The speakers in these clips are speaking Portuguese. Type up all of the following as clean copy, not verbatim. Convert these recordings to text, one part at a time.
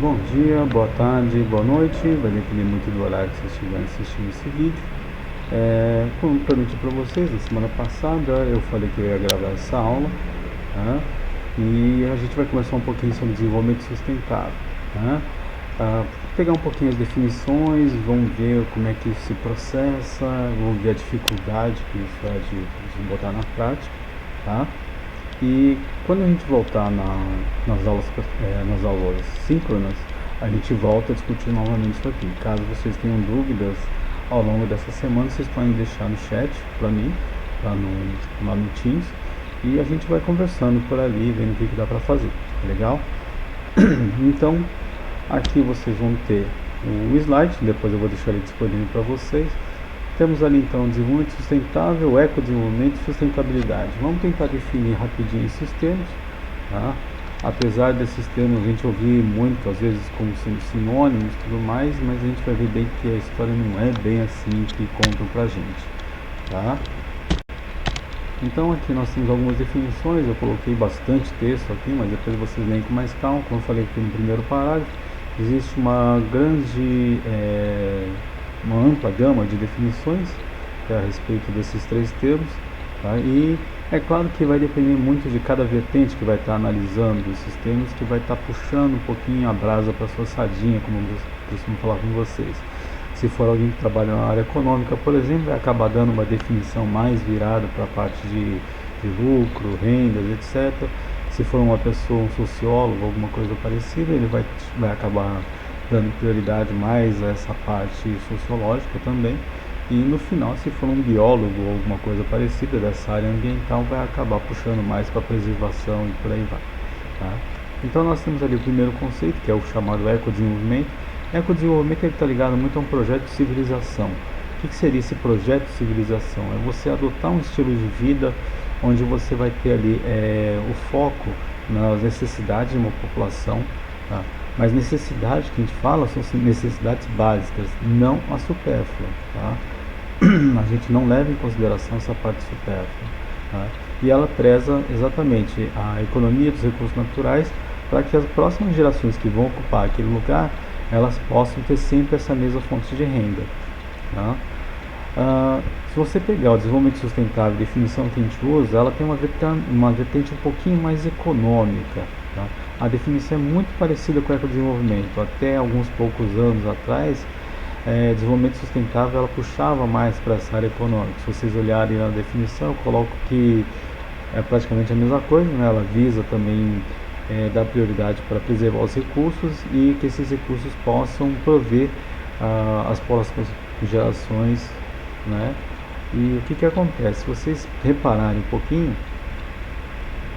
Bom dia, boa tarde, boa noite, vai depender muito do horário que vocês estiverem assistindo esse vídeo. Como eu prometi para vocês, na semana passada eu falei que eu ia gravar essa aula, tá? E a gente vai conversar um pouquinho sobre desenvolvimento sustentável, tá? Pegar um pouquinho as definições, vamos ver como é que isso se processa, vamos ver a dificuldade que isso é de botar na prática, tá? E quando a gente voltar nas aulas síncronas, a gente volta a discutir novamente isso aqui. Caso vocês tenham dúvidas ao longo dessa semana, vocês podem deixar no chat para mim, lá no Teams, e a gente vai conversando por ali, vendo o que dá para fazer. Legal? Então, aqui vocês vão ter o slide, depois eu vou deixar ele disponível para vocês. Temos ali então desenvolvimento sustentável, ecodesenvolvimento e sustentabilidade. Vamos tentar definir rapidinho esses termos, tá? Apesar desses termos a gente ouvir muito, às vezes como sinônimos e tudo mais, mas a gente vai ver bem que a história não é bem assim que contam pra gente, tá? Então aqui nós temos algumas definições, eu coloquei bastante texto aqui, mas depois vocês leem com mais calma. Como eu falei aqui no primeiro parágrafo, existe uma ampla gama de definições a respeito desses três termos, tá? E é claro que vai depender muito de cada vertente que vai estar analisando esses termos, que vai estar puxando um pouquinho a brasa para sua sardinha, como eu costumo falar com vocês. Se for alguém que trabalha na área econômica, por exemplo, vai acabar dando uma definição mais virada para a parte de lucro, rendas, etc. Se for uma pessoa, um sociólogo, alguma coisa parecida, ele vai acabar dando prioridade mais a essa parte sociológica também. E no final, se for um biólogo ou alguma coisa parecida dessa área ambiental, vai acabar puxando mais para preservação e por aí vai, tá? Então nós temos ali o primeiro conceito, que é o chamado ecodesenvolvimento. Ecodesenvolvimento está ligado muito a um projeto de civilização. O que seria esse projeto de civilização? É você adotar um estilo de vida onde você vai ter ali o foco nas necessidades de uma população, tá? Mas necessidades que a gente fala são necessidades básicas, não a supérflua, tá? A gente não leva em consideração essa parte supérflua, tá? E ela preza exatamente a economia dos recursos naturais para que as próximas gerações que vão ocupar aquele lugar, elas possam ter sempre essa mesma fonte de renda, tá? Se você pegar o desenvolvimento sustentável, a definição que a gente usa, ela tem uma vertente um pouquinho mais econômica, tá? A definição é muito parecida com o ecodesenvolvimento. Até alguns poucos anos atrás, desenvolvimento sustentável ela puxava mais para essa área econômica. Se vocês olharem na definição, eu coloco que é praticamente a mesma coisa, né? Ela visa também dar prioridade para preservar os recursos e que esses recursos possam prover as próximas gerações, né? E o que acontece? Se vocês repararem um pouquinho,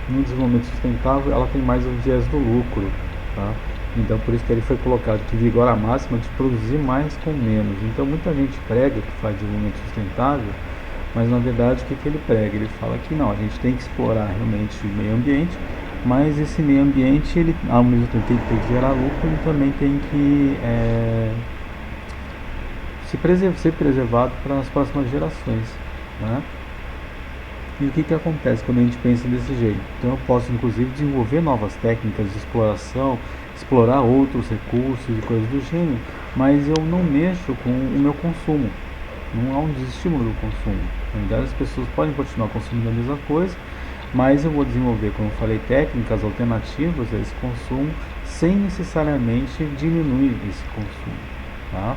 no desenvolvimento sustentável ela tem mais o viés do lucro, tá? Então por isso que ele foi colocado que vigora a máxima de produzir mais com menos. Então muita gente prega que faz desenvolvimento sustentável, mas na verdade o que ele prega? Ele fala que não, a gente tem que explorar realmente o meio ambiente, mas esse meio ambiente, ele, ao mesmo tempo que ele tem que gerar lucro, ele também tem que ser preservado para as próximas gerações, né? E o que acontece quando a gente pensa desse jeito? Então eu posso inclusive desenvolver novas técnicas de exploração, explorar outros recursos e coisas do gênero, mas eu não mexo com o meu consumo. Não há um desestímulo do consumo. Na verdade, as pessoas podem continuar consumindo a mesma coisa, mas eu vou desenvolver, como eu falei, técnicas alternativas a esse consumo sem necessariamente diminuir esse consumo, tá?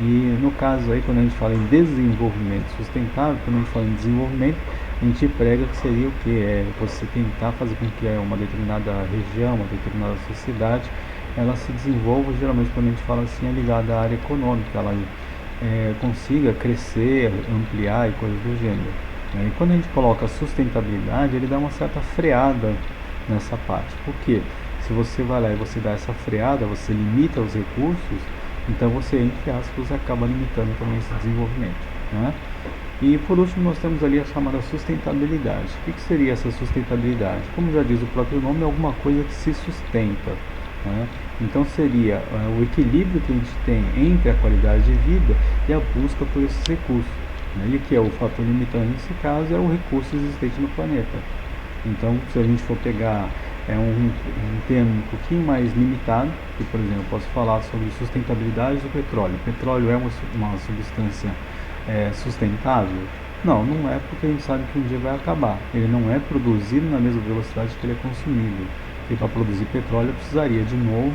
E no caso aí, quando a gente fala em desenvolvimento sustentável, quando a gente fala em desenvolvimento, a gente prega que seria o que? É você tentar fazer com que uma determinada região, uma determinada sociedade, ela se desenvolva. Geralmente quando a gente fala assim é ligada à área econômica, ela consiga crescer, ampliar e coisas do gênero, né? E quando a gente coloca sustentabilidade, ele dá uma certa freada nessa parte. Por quê? Se você vai lá e você dá essa freada, você limita os recursos, então você, entre aspas, acaba limitando também esse desenvolvimento, né? E por último nós temos ali a chamada sustentabilidade. O que seria essa sustentabilidade? Como já diz o próprio nome, é alguma coisa que se sustenta, né? Então seria o equilíbrio que a gente tem entre a qualidade de vida e a busca por esses recursos, né? E o que é o fator limitante nesse caso é o recurso existente no planeta. Então se a gente for pegar é um termo um pouquinho mais limitado, que, por exemplo, eu posso falar sobre sustentabilidade do petróleo. O petróleo é uma substância sustentável? Não, não é, porque a gente sabe que um dia vai acabar. Ele não é produzido na mesma velocidade que ele é consumido. E para produzir petróleo precisaria, de novo,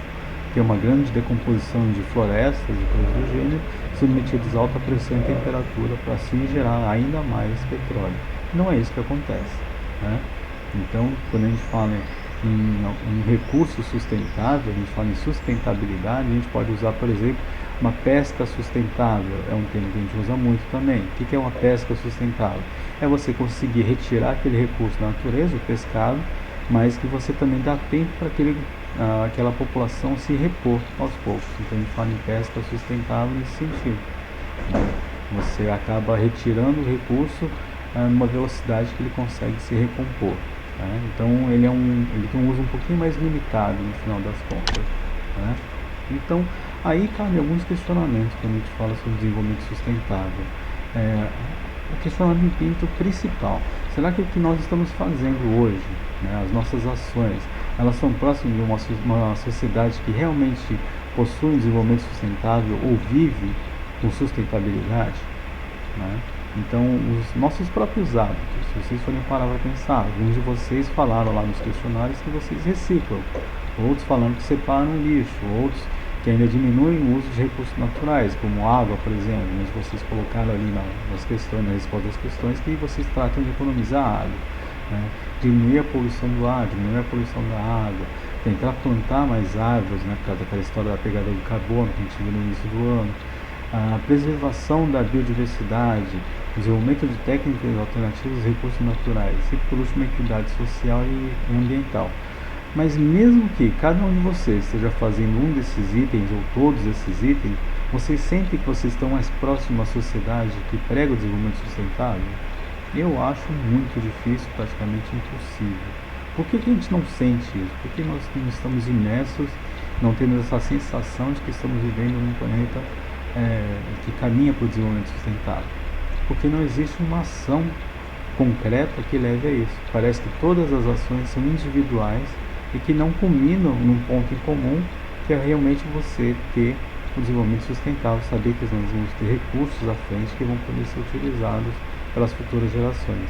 ter uma grande decomposição de florestas e coisas do gênero, submetidos a alta pressão e temperatura para assim gerar ainda mais petróleo. Não é isso que acontece, né? Então, quando a gente fala em recurso sustentável, a gente fala em sustentabilidade, a gente pode usar, por exemplo, uma pesca sustentável, é um termo que a gente usa muito também. O que é uma pesca sustentável? É você conseguir retirar aquele recurso da natureza, o pescado, mas que você também dá tempo para aquela população se repor aos poucos. Então a gente fala em pesca sustentável nesse sentido, né? Você acaba retirando o recurso numa velocidade que ele consegue se recompor, né? Então ele tem um uso um pouquinho mais limitado no final das contas, né? Então aí cabem alguns questionamentos quando a gente fala sobre desenvolvimento sustentável. O questionamento principal: será que o que nós estamos fazendo hoje, né, as nossas ações, elas são próximas de uma sociedade que realmente possui um desenvolvimento sustentável ou vive com sustentabilidade, né? Então, os nossos próprios hábitos, se vocês forem parar para pensar, alguns de vocês falaram lá nos questionários que vocês reciclam, outros falando que separam lixo, outros que ainda diminuem o uso de recursos naturais, como água, por exemplo, mas vocês colocaram ali nas questões, na resposta das questões, que vocês tratam de economizar água, né? Diminuir a poluição do ar, diminuir a poluição da água, tentar plantar mais árvores, né, por causa daquela história da pegada do carbono que a gente viu no início do ano, a preservação da biodiversidade, o desenvolvimento de técnicas alternativas aos recursos naturais e, por último, a equidade social e ambiental. Mas mesmo que cada um de vocês esteja fazendo um desses itens ou todos esses itens, vocês sentem que vocês estão mais próximos à sociedade que prega o desenvolvimento sustentável? Eu acho muito difícil, praticamente impossível. Por que a gente não sente isso? Por que nós não estamos imersos, não temos essa sensação de que estamos vivendo num planeta que caminha para o desenvolvimento sustentável? Porque não existe uma ação concreta que leve a isso. Parece que todas as ações são individuais e que não culminam num ponto em comum, que é realmente você ter o desenvolvimento sustentável, saber que nós vamos ter recursos à frente que vão poder ser utilizados pelas futuras gerações.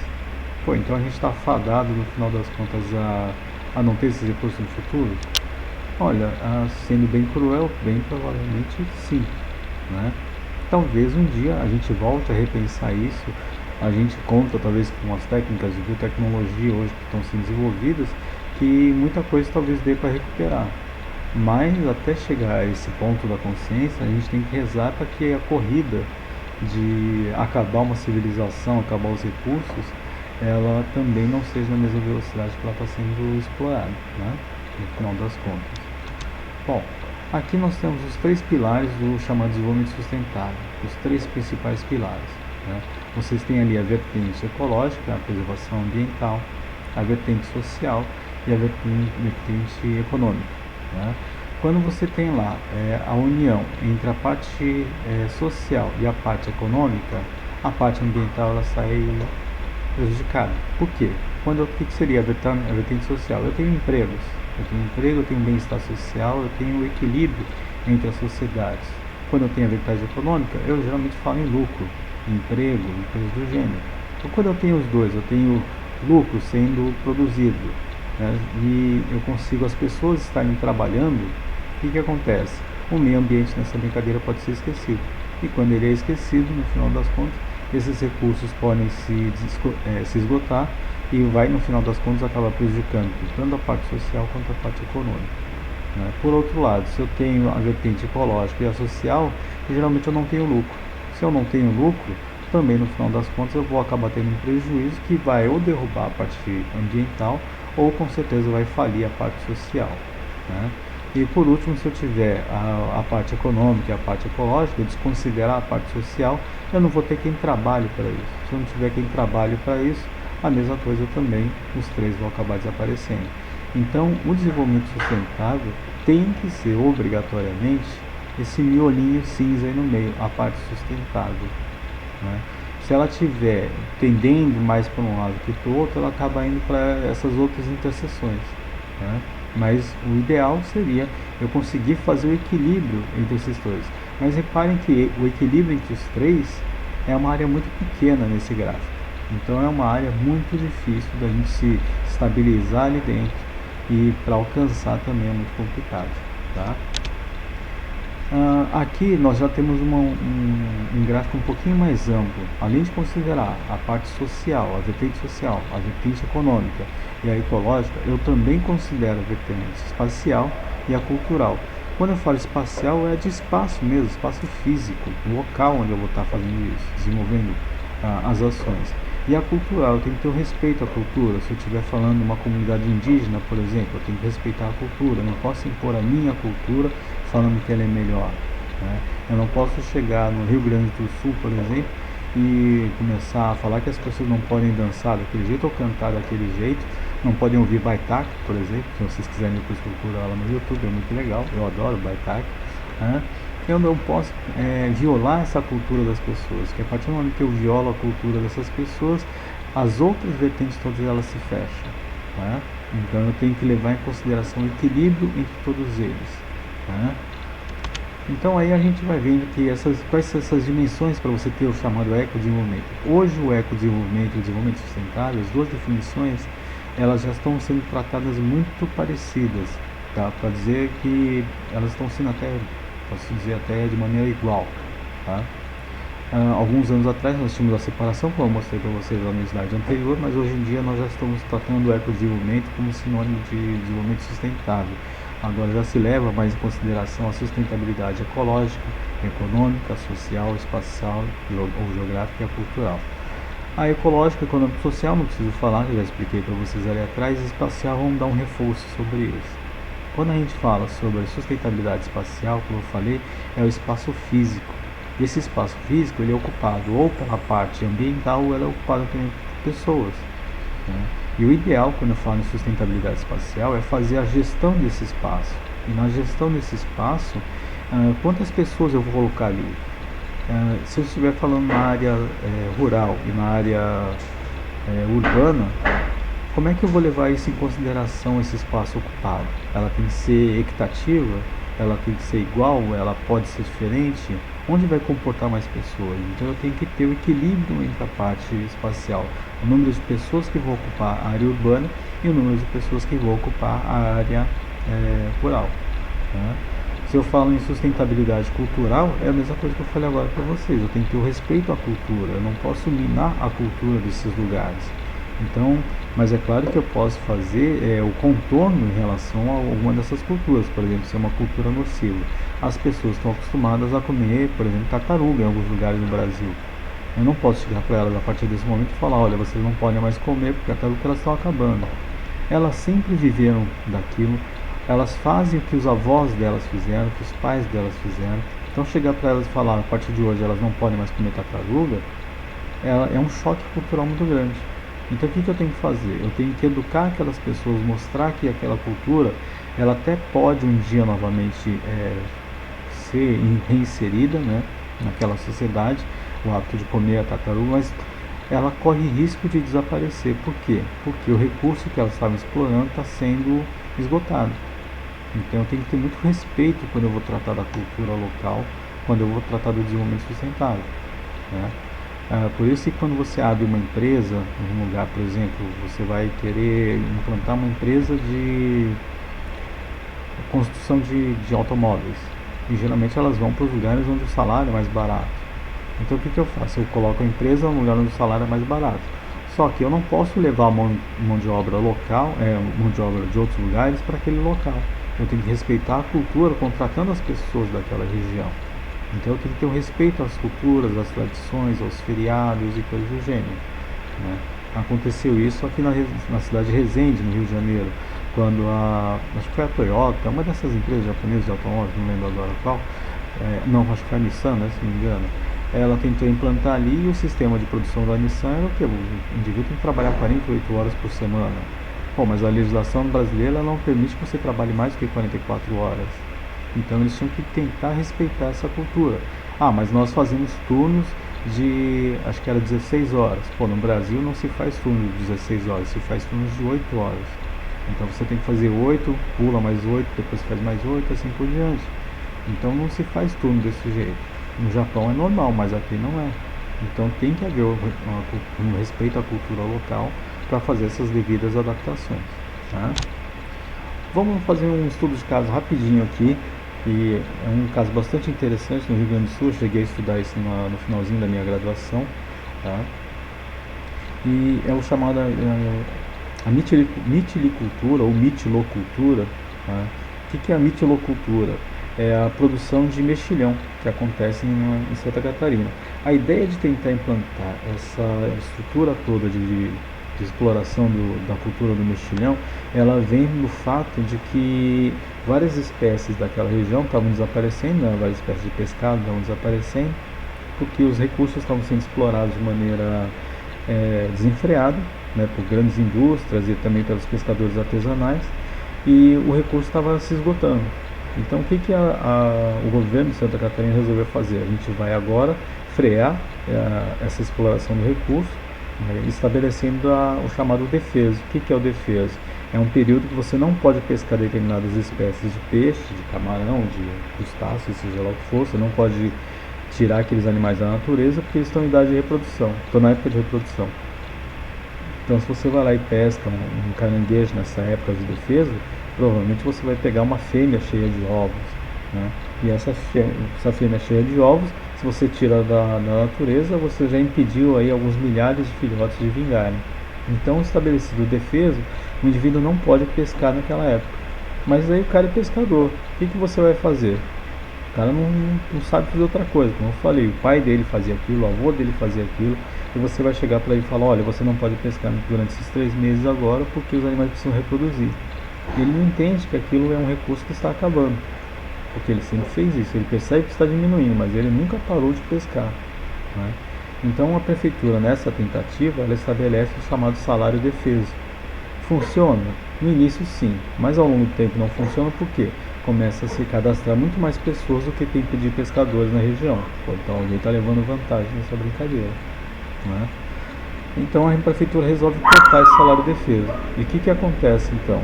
Então a gente está fadado, no final das contas, a não ter esses recursos no futuro? Olha, sendo bem cruel, bem provavelmente sim, né? Talvez um dia a gente volte a repensar isso, a gente conta talvez com as técnicas de biotecnologia hoje que estão sendo desenvolvidas, que muita coisa talvez dê para recuperar. Mas até chegar a esse ponto da consciência, a gente tem que rezar para que a corrida de acabar uma civilização, acabar os recursos, ela também não seja na mesma velocidade que ela está sendo explorada, né? No final das contas. Bom, aqui nós temos os 3 pilares do chamado desenvolvimento sustentável, os 3 principais pilares, né? Vocês têm ali a vertente ecológica, a preservação ambiental, a vertente social e a vertente econômica, né? Quando você tem lá a união entre a parte social e a parte econômica, a parte ambiental ela sai prejudicada. Por quê? O que seria a vertente social? Eu tenho empregos, eu tenho bem-estar social, eu tenho o equilíbrio entre as sociedades. Quando eu tenho a vertente econômica, eu geralmente falo em lucro, emprego, coisas do gênero. Então, quando eu tenho os dois, eu tenho lucro sendo produzido, né, e eu consigo as pessoas estarem trabalhando, o que acontece? O meio ambiente nessa brincadeira pode ser esquecido. E quando ele é esquecido, no final das contas, esses recursos podem se esgotar e vai, no final das contas, acabar prejudicando tanto a parte social quanto a parte econômica, né? Por outro lado, se eu tenho a vertente ecológica e a social, geralmente eu não tenho lucro. Se eu não tenho lucro, também no final das contas eu vou acabar tendo um prejuízo que vai ou derrubar a parte ambiental ou com certeza vai falir a parte social, né? E por último, se eu tiver a parte econômica e a parte ecológica, eu desconsiderar a parte social, eu não vou ter quem trabalhe para isso. Se eu não tiver quem trabalhe para isso, a mesma coisa também, os 3 vão acabar desaparecendo. Então, o desenvolvimento sustentável tem que ser obrigatoriamente esse miolinho cinza aí no meio, a parte sustentável, né? Se ela estiver tendendo mais para um lado que para o outro, ela acaba indo para essas outras interseções. né? Mas o ideal seria eu conseguir fazer o equilíbrio entre esses dois. Mas reparem que o equilíbrio entre os três é uma área muito pequena nesse gráfico. Então é uma área muito difícil da gente se estabilizar ali dentro, e para alcançar também é muito complicado, tá? Aqui nós já temos um gráfico um pouquinho mais amplo, além de considerar a parte social, a vertente econômica e a ecológica. Eu também considero a vertente espacial e a cultural. Quando eu falo espacial, é de espaço mesmo, espaço físico, o local onde eu vou estar fazendo isso, desenvolvendo as ações. E a cultural, eu tenho que ter o respeito à cultura. Se eu estiver falando de uma comunidade indígena, por exemplo, eu tenho que respeitar a cultura. Eu não posso impor a minha cultura falando que ela é melhor, né? Eu não posso chegar no Rio Grande do Sul, por exemplo, e começar a falar que as pessoas não podem dançar daquele jeito ou cantar daquele jeito, não podem ouvir Baitac, por exemplo. Se vocês quiserem depois procurar lá no YouTube, é muito legal, eu adoro Baitac, né? Eu não posso violar essa cultura das pessoas, que a partir do momento que eu violo a cultura dessas pessoas, as outras vertentes todas elas se fecham, né? Então eu tenho que levar em consideração o equilíbrio entre todos eles, né? Então aí a gente vai vendo que quais são essas dimensões para você ter o chamado ecodesenvolvimento. Hoje o ecodesenvolvimento e o desenvolvimento sustentável, as duas definições, elas já estão sendo tratadas muito parecidas, tá? Para dizer que elas estão sendo até, posso dizer, até de maneira igual, tá? Alguns anos atrás nós tínhamos a separação, como eu mostrei para vocês lá no slide anterior, mas hoje em dia nós já estamos tratando o ecodesenvolvimento como sinônimo de desenvolvimento sustentável. Agora já se leva mais em consideração a sustentabilidade ecológica, econômica, social, espacial, ou geográfica e cultural. A ecológica, econômica e social, não preciso falar, já expliquei para vocês ali atrás. E espacial, vamos dar um reforço sobre isso. Quando a gente fala sobre a sustentabilidade espacial, como eu falei, é o espaço físico. E esse espaço físico ele é ocupado ou pela parte ambiental ou ele é ocupado também por pessoas, né? E o ideal, quando eu falo em sustentabilidade espacial, é fazer a gestão desse espaço. E na gestão desse espaço, quantas pessoas eu vou colocar ali? Se eu estiver falando na área rural e na área urbana, como é que eu vou levar isso em consideração, esse espaço ocupado? Ela tem que ser equitativa? Ela tem que ser igual? Ela pode ser diferente? Onde vai comportar mais pessoas? Então eu tenho que ter o equilíbrio entre a parte espacial, o número de pessoas que vão ocupar a área urbana e o número de pessoas que vão ocupar a área rural, né? Se eu falo em sustentabilidade cultural, é a mesma coisa que eu falei agora para vocês. Eu tenho que ter o respeito à cultura, eu não posso minar a cultura desses lugares. Então, mas é claro que eu posso fazer o contorno em relação a alguma dessas culturas. Por exemplo, se é uma cultura nociva, as pessoas estão acostumadas a comer, por exemplo, tartaruga em alguns lugares no Brasil. Eu não posso chegar para elas a partir desse momento e falar: olha, vocês não podem mais comer porque a tartaruga elas estão acabando. Elas sempre viveram daquilo, elas fazem o que os avós delas fizeram, o que os pais delas fizeram. Então chegar para elas e falar: a partir de hoje elas não podem mais comer tartaruga, é um choque cultural muito grande. Então o que eu tenho que fazer? Eu tenho que educar aquelas pessoas, mostrar que aquela cultura ela até pode um dia novamente ser reinserida, né, naquela sociedade, o hábito de comer a tartaruga, mas ela corre risco de desaparecer. Por quê? Porque o recurso que elas estavam explorando está sendo esgotado. Então eu tenho que ter muito respeito quando eu vou tratar da cultura local, quando eu vou tratar do desenvolvimento sustentável, né? Por isso que quando você abre uma empresa em um lugar, por exemplo, você vai querer implantar uma empresa de construção de automóveis, e geralmente elas vão para os lugares onde o salário é mais barato. Então o que eu faço? Eu coloco a empresa no lugar onde o salário é mais barato. Só que eu não posso levar mão de obra local, mão de obra de outros lugares para aquele local. Eu tenho que respeitar a cultura contratando as pessoas daquela região. Então eu tenho que ter um respeito às culturas, às tradições, aos feriados e coisas do gênero, né? Aconteceu isso aqui na cidade de Resende, no Rio de Janeiro, quando acho que foi a Toyota, uma dessas empresas japonesas de automóveis, não lembro agora qual, não, acho que foi a Nissan, né, se não me engano, ela tentou implantar ali, e o sistema de produção da Nissan era o que? O indivíduo tem que trabalhar 48 horas por semana. Bom, mas a legislação brasileira não permite que você trabalhe mais do que 44 horas. Então eles tinham que tentar respeitar essa cultura. Mas nós fazemos turnos de, acho que era 16 horas. Pô, no Brasil não se faz turno de 16 horas, se faz turnos de 8 horas. Então você tem que fazer 8, pula mais 8, depois faz mais 8, assim por diante. Então não se faz turno desse jeito. No Japão é normal, mas aqui não é. Então tem que haver um respeito à cultura local para fazer essas devidas adaptações. Tá? Vamos fazer um estudo de caso rapidinho aqui, e é um caso bastante interessante no Rio Grande do Sul. Eu cheguei a estudar isso no finalzinho da minha graduação. Tá? E é o chamado a mitilicultura ou mitilocultura. Tá? O que é a mitilocultura? É a produção de mexilhão que acontece em Santa Catarina. A ideia de tentar implantar essa estrutura toda de exploração da cultura do mexilhão, ela vem do fato de que várias espécies daquela região estavam desaparecendo, né? Várias espécies de pescado estavam desaparecendo, porque os recursos estavam sendo explorados de maneira desenfreada, né, por grandes indústrias e também pelos pescadores artesanais, e o recurso estava se esgotando. Então o que o governo de Santa Catarina resolveu fazer? A gente vai agora frear essa exploração do recurso, né, estabelecendo o chamado defeso. O que é o defeso? É um período que você não pode pescar determinadas espécies de peixe, de camarão, de crustáceos, seja lá o que for. Você não pode tirar aqueles animais da natureza porque eles estão em idade de reprodução, estão na época de reprodução. Então se você vai lá e pesca um caranguejo nessa época de defesa, provavelmente você vai pegar uma fêmea cheia de ovos, né? E essa fêmea cheia de ovos, se você tira da natureza, você já impediu aí alguns milhares de filhotes de vingarem. Então, estabelecido o defeso, o indivíduo não pode pescar naquela época. Mas aí o cara é pescador, o que você vai fazer? O cara não sabe fazer outra coisa. Como eu falei, o pai dele fazia aquilo, o avô dele fazia aquilo, e você vai chegar para ele e falar: olha, você não pode pescar durante esses 3 meses agora porque os animais precisam reproduzir. E ele não entende que aquilo é um recurso que está acabando, porque ele sempre fez isso. Ele percebe que está diminuindo, mas ele nunca parou de pescar, né? Então a prefeitura, nessa tentativa, ela estabelece o chamado salário defeso. Funciona? No início sim, mas ao longo do tempo não funciona. Por quê? Começa a se cadastrar muito mais pessoas do que tem de pescadores na região. Então alguém está levando vantagem nessa brincadeira, né? Então a prefeitura resolve cortar esse salário defeso. E o que acontece então?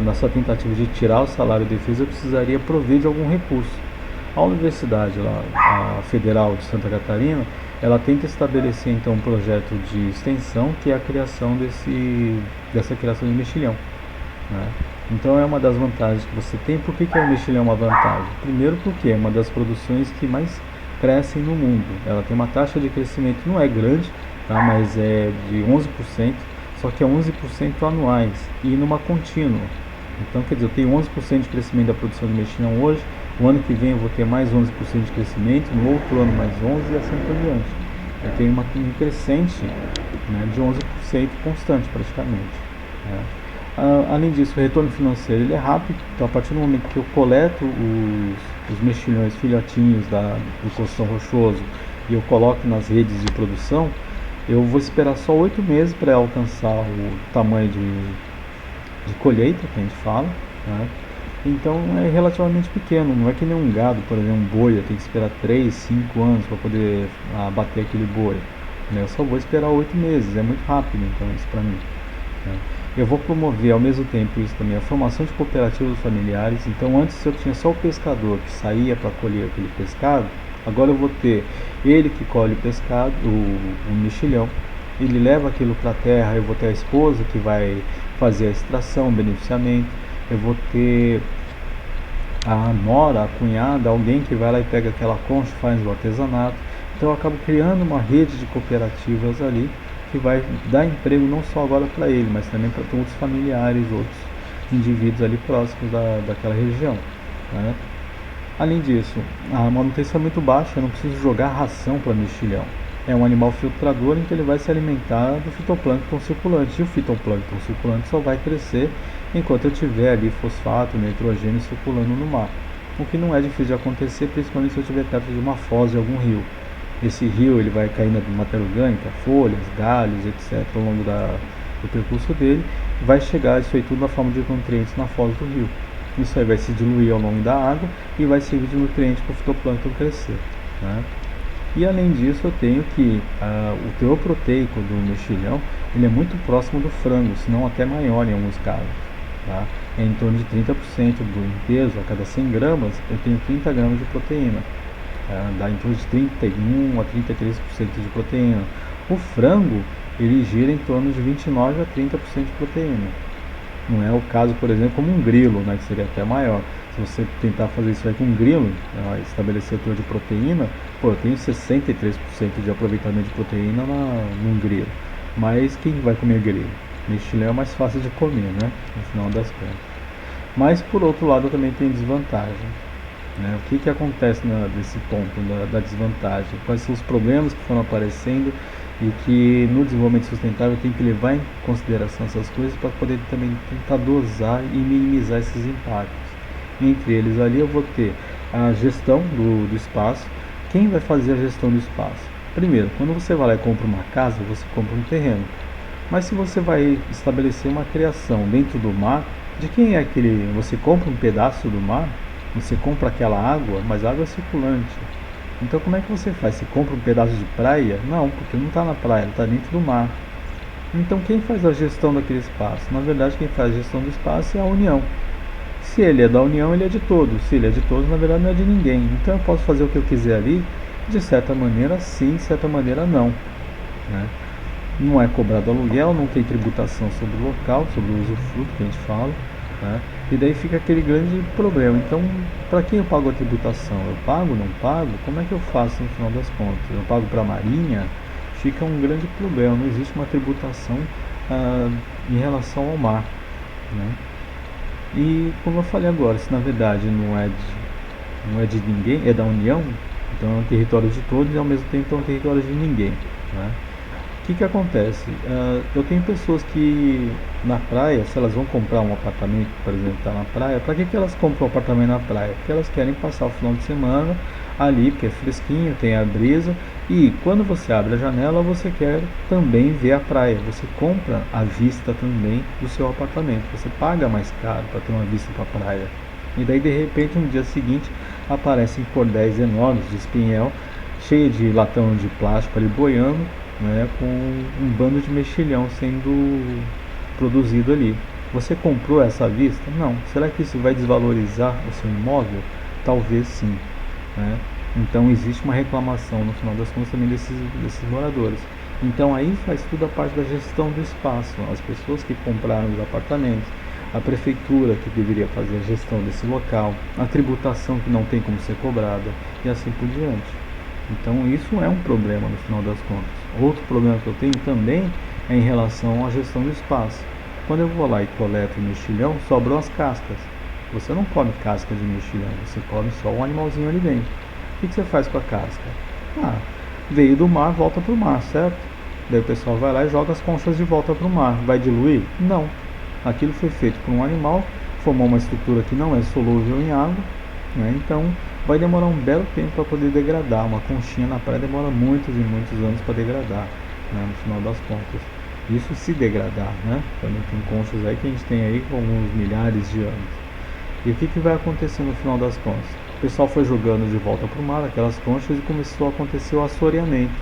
Nessa tentativa de tirar o salário defeso, eu precisaria prover de algum recurso. A universidade lá, a Federal de Santa Catarina, ela tenta estabelecer então um projeto de extensão, que é a criação dessa criação de mexilhão, né? Então é uma das vantagens que você tem. Por que o mexilhão é uma vantagem? Primeiro porque é uma das produções que mais crescem no mundo. Ela tem uma taxa de crescimento, não é grande, tá? Mas é de 11%, só que é 11% anuais e numa contínua. Então quer dizer, eu tenho 11% de crescimento da produção de mexilhão hoje, o ano que vem eu vou ter mais 11% de crescimento, no outro ano mais 11% e assim por diante. Eu tenho um crescente, né, de 11% constante praticamente, né? Além disso, o retorno financeiro ele é rápido. Então a partir do momento que eu coleto os mexilhões filhotinhos do colchão rochoso e eu coloco nas redes de produção, eu vou esperar só 8 meses para alcançar o tamanho de colheita, que a gente fala, né? Então é relativamente pequeno, não é que nem um gado, por exemplo, um boi, eu tenho que esperar 3, 5 anos para poder abater aquele boi, né? Eu só vou esperar 8 meses, é muito rápido então isso para mim, né? Eu vou promover ao mesmo tempo isso também, a formação de cooperativas familiares. Então antes eu tinha só o pescador que saía para colher aquele pescado, agora eu vou ter ele que colhe o pescado, o mexilhão, ele leva aquilo para a terra. Eu vou ter a esposa que vai fazer a extração, o beneficiamento, eu vou ter a nora, a cunhada, alguém que vai lá e pega aquela concha e faz o artesanato. Então eu acabo criando uma rede de cooperativas ali, que vai dar emprego não só agora para ele, mas também para outros familiares, outros indivíduos ali próximos daquela região, né? Além disso, a manutenção é muito baixa, eu não preciso jogar ração para mexilhão. É um animal filtrador em que ele vai se alimentar do fitoplâncton circulante, e o fitoplâncton circulante só vai crescer enquanto eu tiver ali fosfato, nitrogênio circulando no mar, o que não é difícil de acontecer, principalmente se eu estiver perto de uma foz de algum rio. Esse rio ele vai cair na matéria orgânica, folhas, galhos, etc., ao longo do percurso dele, vai chegar isso aí tudo na forma de nutrientes na foz do rio. Isso aí vai se diluir ao longo da água e vai servir de nutriente para o fitoplâncton crescer, né? E além disso, eu tenho que o teor proteico do mexilhão ele é muito próximo do frango, se não até maior em alguns casos. tá? É em torno de 30% do peso, a cada 100 gramas eu tenho 30 gramas de proteína, tá? Dá em torno de 31 a 33% de proteína. O frango, ele gira em torno de 29 a 30% de proteína. Não é o caso, por exemplo, como um grilo, né, que seria até maior. Se você tentar fazer isso aí com um grilo, estabelecer o teor de proteína, pô, eu tenho 63% de aproveitamento de proteína num grilo. Mas quem vai comer grilo? Mexilhão é mais fácil de comer, né? No final das contas. Mas por outro lado também tem desvantagem. Né? O que acontece nesse ponto da desvantagem? Quais são os problemas que foram aparecendo e que no desenvolvimento sustentável tem que levar em consideração essas coisas para poder também tentar dosar e minimizar esses impactos. Entre eles ali eu vou ter a gestão do espaço. Quem vai fazer a gestão do espaço? Primeiro, quando você vai lá e compra uma casa, você compra um terreno. Mas se você vai estabelecer uma criação dentro do mar, de quem é aquele? Você compra um pedaço do mar, você compra aquela água, mas a água é circulante. Então como é que você faz? Você compra um pedaço de praia? Não, porque não está na praia, está dentro do mar. Então quem faz a gestão daquele espaço? Na verdade quem faz a gestão do espaço é a União. Se ele é da União, ele é de todos. Se ele é de todos, na verdade não é de ninguém. Então eu posso fazer o que eu quiser ali, de certa maneira sim, de certa maneira não. Né? Não é cobrado aluguel, não tem tributação sobre o local, sobre o usufruto que a gente fala. Né? E daí fica aquele grande problema. Então, para quem eu pago a tributação? Eu pago, não pago? Como é que eu faço no final das contas? Eu pago para a Marinha? Fica um grande problema. Não existe uma tributação em relação ao mar. Né? E como eu falei agora, se na verdade não é de ninguém, é da União, então é um território de todos e ao mesmo tempo é um território de ninguém. Né? O que acontece? Eu tenho pessoas que na praia, se elas vão comprar um apartamento, por exemplo, está na praia, para que elas compram um apartamento na praia? Porque elas querem passar o final de semana ali, porque é fresquinho, tem a brisa, e quando você abre a janela, você quer também ver a praia. Você compra a vista também do seu apartamento. Você paga mais caro para ter uma vista para a praia. E daí, de repente, no dia seguinte, aparecem cordéis enormes de espinhel, cheio de latão de plástico ali boiando, né, com um bando de mexilhão sendo produzido ali. Você comprou essa vista? Não. Será que isso vai desvalorizar o seu imóvel? Talvez sim. Né? Então existe uma reclamação no final das contas também desses moradores. Então aí faz tudo a parte da gestão do espaço, as pessoas que compraram os apartamentos, a prefeitura que deveria fazer a gestão desse local, a tributação que não tem como ser cobrada e assim por diante. Então isso é um problema no final das contas. Outro problema que eu tenho também é em relação à gestão do espaço. Quando eu vou lá e coleto o mexilhão, sobram as cascas. Você não come casca de mexilhão, você come só um animalzinho ali dentro. O que você faz com a casca? Veio do mar, volta para o mar, certo? Daí o pessoal vai lá e joga as conchas de volta para o mar. Vai diluir? Não. Aquilo foi feito por um animal, formou uma estrutura que não é solúvel em água, né? Então vai demorar um belo tempo para poder degradar. Uma conchinha na praia demora muitos e muitos anos para degradar, né? No final das contas. Isso se degradar, né? Também tem conchas aí que a gente tem aí com alguns milhares de anos. E o que vai acontecer no final das contas? O pessoal foi jogando de volta para o mar aquelas conchas e começou a acontecer o assoreamento.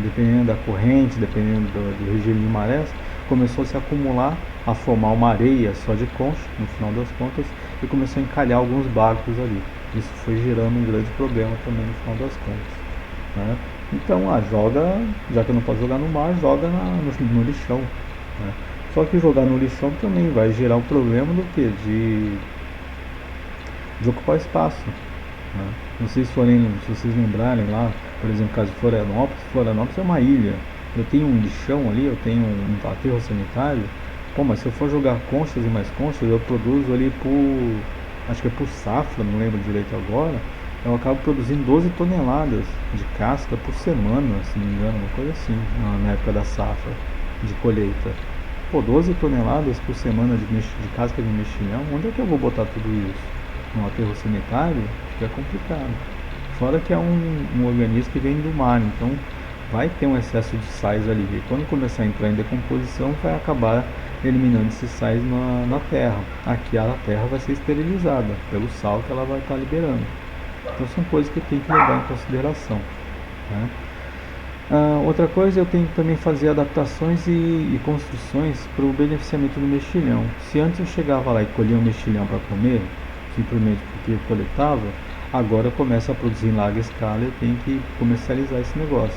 Dependendo da corrente, dependendo do regime de marés, começou a se acumular, a formar uma areia só de concha, no final das contas, e começou a encalhar alguns barcos ali. Isso foi gerando um grande problema também no final das contas. Né? Então, joga, já que não pode jogar no mar, joga no lixão. Né? Só que jogar no lixão também vai gerar um problema do que? De ocupar espaço. Né? Não sei se vocês lembrarem lá, por exemplo, caso de Florianópolis é uma ilha. Eu tenho um lixão ali, eu tenho um aterro sanitário. Pô, mas se eu for jogar conchas e mais conchas, eu produzo ali acho que é por safra, não lembro direito agora. Eu acabo produzindo 12 toneladas de casca por semana, se não me engano, uma coisa assim, na época da safra de colheita. Pô, 12 toneladas por semana de casca de mexilhão, onde é que eu vou botar tudo isso? No aterro sanitário? Fica complicado. Fora que é um organismo que vem do mar, então vai ter um excesso de sais ali. E quando começar a entrar em decomposição, vai acabar eliminando esses sais na terra. Aqui a terra vai ser esterilizada pelo sal que ela vai estar liberando. Então são coisas que tem que levar em consideração. Né? Outra coisa, eu tenho que também fazer adaptações e construções para o beneficiamento do mexilhão. Se antes eu chegava lá e colhia um mexilhão para comer, simplesmente porque eu coletava, agora eu começo a produzir em larga escala e eu tenho que comercializar esse negócio.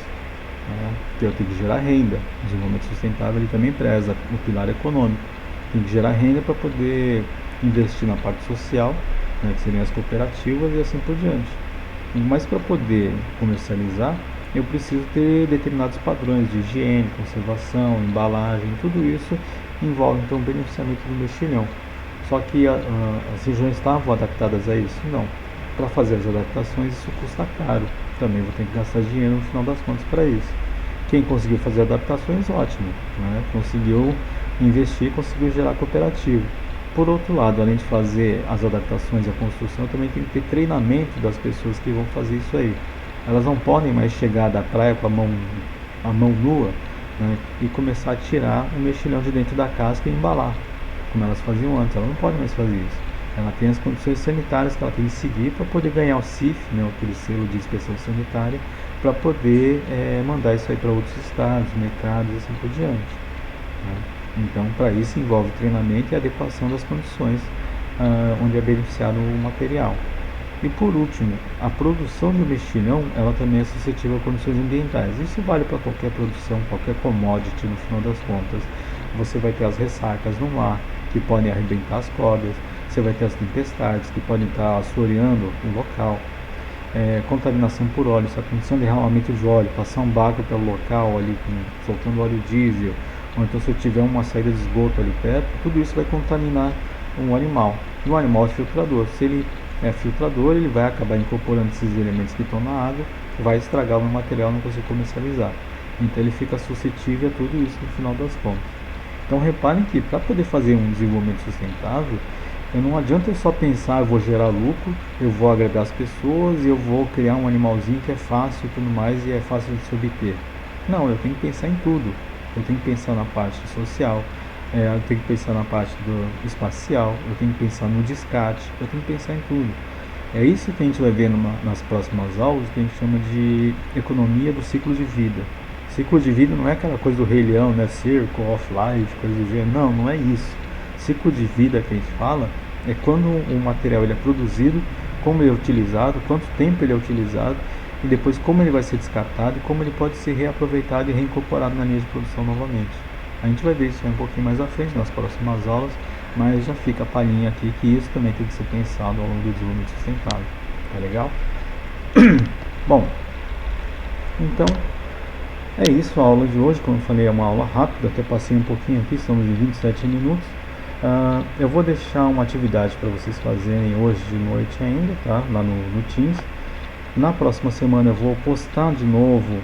Porque eu tenho que gerar renda. O desenvolvimento sustentável ele também preza o pilar econômico. Tem que gerar renda para poder investir na parte social, né, que seriam as cooperativas e assim por diante. Mas para poder comercializar, eu preciso ter determinados padrões de higiene, conservação, embalagem, tudo isso envolve então o beneficiamento do mexilhão. Só que as regiões estavam adaptadas a isso? Não. Para fazer as adaptações isso custa caro. Também vou ter que gastar dinheiro no final das contas para isso. Quem conseguiu fazer adaptações, ótimo, né? Conseguiu investir, conseguiu gerar cooperativa. Por outro lado, além de fazer as adaptações e a construção, também tem que ter treinamento das pessoas que vão fazer isso aí. Elas não podem mais chegar da praia com a mão nua, né, e começar a tirar o mexilhão de dentro da casca e embalar, como elas faziam antes. Elas não podem mais fazer isso. Ela tem as condições sanitárias que ela tem que seguir para poder ganhar o CIF, né, aquele selo de inspeção sanitária, para poder mandar isso aí para outros estados, mercados e assim por diante, né? Então, para isso envolve treinamento e adequação das condições onde é beneficiado o material. E por último, a produção do mexilhão, ela também é suscetível a condições ambientais. Isso vale para qualquer produção, qualquer commodity no final das contas. Você vai ter as ressacas no mar, que podem arrebentar as cordas. Você vai ter as tempestades, que podem estar assoreando o local. Contaminação por óleo, se a condição de derramamento de óleo, passar um barco pelo local ali, soltando óleo diesel, ou então se eu tiver uma saída de esgoto ali perto, tudo isso vai contaminar um animal. E o animal é filtrador. Se ele é filtrador, ele vai acabar incorporando esses elementos que estão na água, vai estragar o meu material, não consigo comercializar. Então ele fica suscetível a tudo isso no final das contas. Então reparem que para poder fazer um desenvolvimento sustentável, não adianta eu só pensar, eu vou gerar lucro, eu vou agregar as pessoas, eu vou criar um animalzinho que é fácil e tudo mais e é fácil de se obter. Não, eu tenho que pensar em tudo. Eu tenho que pensar na parte social, eu tenho que pensar na parte do espacial, eu tenho que pensar no descarte, eu tenho que pensar em tudo. É isso que a gente vai ver nas próximas aulas, que a gente chama de economia do ciclo de vida. Ciclo de vida não é aquela coisa do Rei Leão, né? Circle of Life, coisa do gênero. Não, não é isso. Ciclo de vida que a gente fala é quando o material ele é produzido, como ele é utilizado, quanto tempo ele é utilizado e depois como ele vai ser descartado e como ele pode ser reaproveitado e reincorporado na linha de produção novamente. A gente vai ver isso um pouquinho mais à frente nas próximas aulas, mas já fica a palhinha aqui que isso também tem que ser pensado ao longo do desenvolvimento sustentável. Tá legal? Bom, então é isso a aula de hoje. Como eu falei, é uma aula rápida, até passei um pouquinho aqui, estamos em 27 minutos. Eu vou deixar uma atividade para vocês fazerem hoje de noite ainda, tá? Lá no Teams. Na próxima semana eu vou postar de novo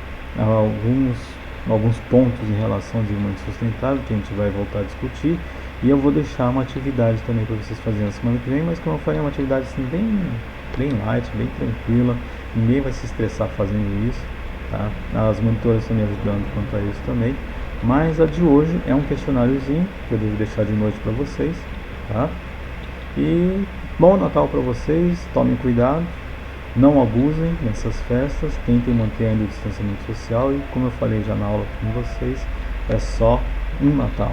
alguns pontos em relação ao desenvolvimento sustentável que a gente vai voltar a discutir, e eu vou deixar uma atividade também para vocês fazerem na semana que vem, mas como eu falei, é uma atividade assim bem light, bem tranquila, ninguém vai se estressar fazendo isso, tá? As monitoras estão me ajudando quanto a isso também, mas a de hoje é um questionáriozinho que eu devo deixar de noite para vocês, tá? E bom Natal para vocês, tomem cuidado, não abusem nessas festas, tentem manter ainda o distanciamento social e, como eu falei já na aula com vocês, é só um Natal.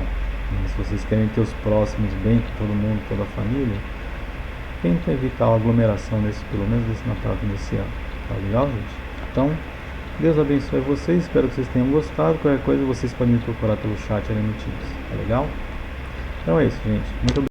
Se vocês querem ter os próximos bem com todo mundo, toda a família, tentem evitar a aglomeração pelo menos desse Natal aqui nesse ano. Tá legal, gente? Então, Deus abençoe vocês, espero que vocês tenham gostado. Qualquer coisa vocês podem me procurar pelo chat ali no Teams, tá legal? Então é isso, gente. Muito obrigado.